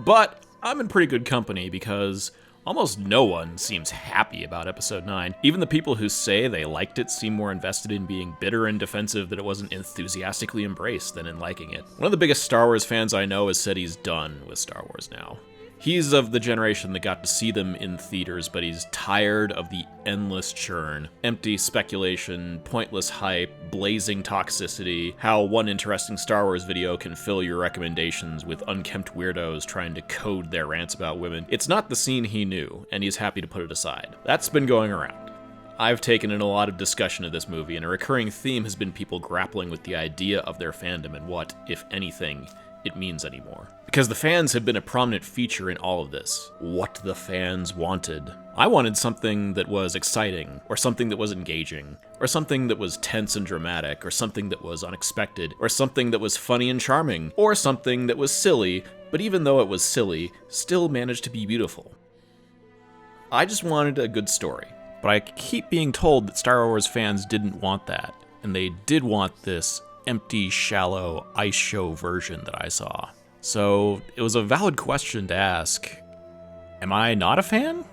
[SPEAKER 2] But I'm in pretty good company because almost no one seems happy about Episode 9. Even the people who say they liked it seem more invested in being bitter and defensive that it wasn't enthusiastically embraced than in liking it. One of the biggest Star Wars fans I know has said he's done with Star Wars now. He's of the generation that got to see them in theaters, but he's tired of the endless churn. Empty speculation, pointless hype, blazing toxicity, how one interesting Star Wars video can fill your recommendations with unkempt weirdos trying to code their rants about women. It's not the scene he knew, and he's happy to put it aside. That's been going around. I've taken in a lot of discussion of this movie, and a recurring theme has been people grappling with the idea of their fandom and what, if anything, it means anymore. Because the fans have been a prominent feature in all of this. What the fans wanted. I wanted something that was exciting, or something that was engaging, or something that was tense and dramatic, or something that was unexpected, or something that was funny and charming, or something that was silly, but even though it was silly, still managed to be beautiful. I just wanted a good story. But I keep being told that Star Wars fans didn't want that, and they did want this empty, shallow, ice show version that I saw. So it was a valid question to ask, am I not a fan?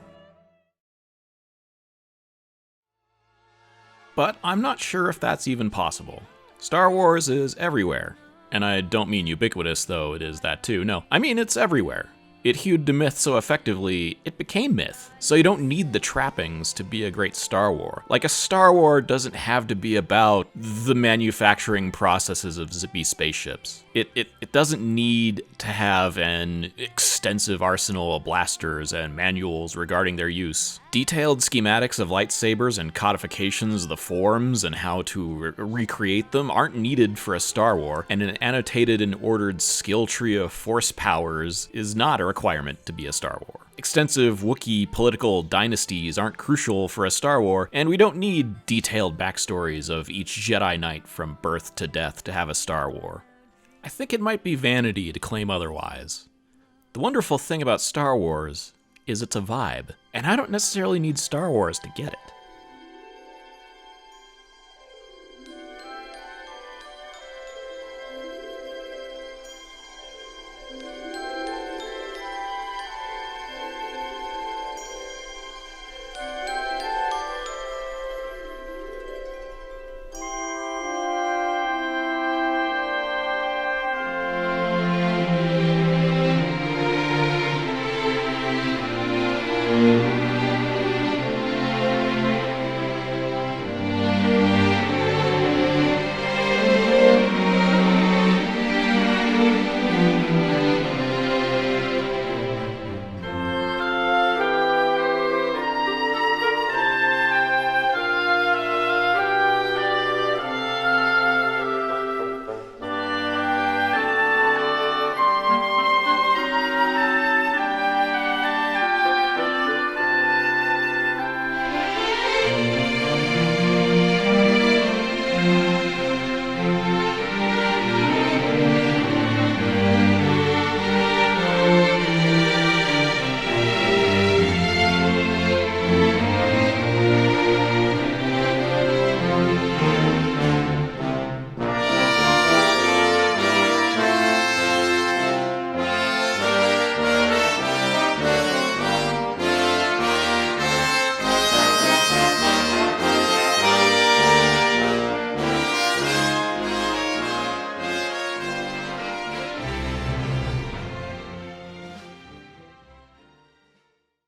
[SPEAKER 2] But I'm not sure if that's even possible. Star Wars is everywhere. And I don't mean ubiquitous, though it is that too. No, I mean it's everywhere. It hewed to myth so effectively, it became myth. So you don't need the trappings to be a great Star War. Like, a Star War doesn't have to be about the manufacturing processes of zippy spaceships. It doesn't need to have an extensive arsenal of blasters and manuals regarding their use. Detailed schematics of lightsabers and codifications of the forms and how to recreate them aren't needed for a Star War, and an annotated and ordered skill tree of force powers is not a requirement to be a Star War. Extensive Wookiee political dynasties aren't crucial for a Star War, and we don't need detailed backstories of each Jedi Knight from birth to death to have a Star War. I think it might be vanity to claim otherwise. The wonderful thing about Star Wars is it's a vibe, and I don't necessarily need Star Wars to get it.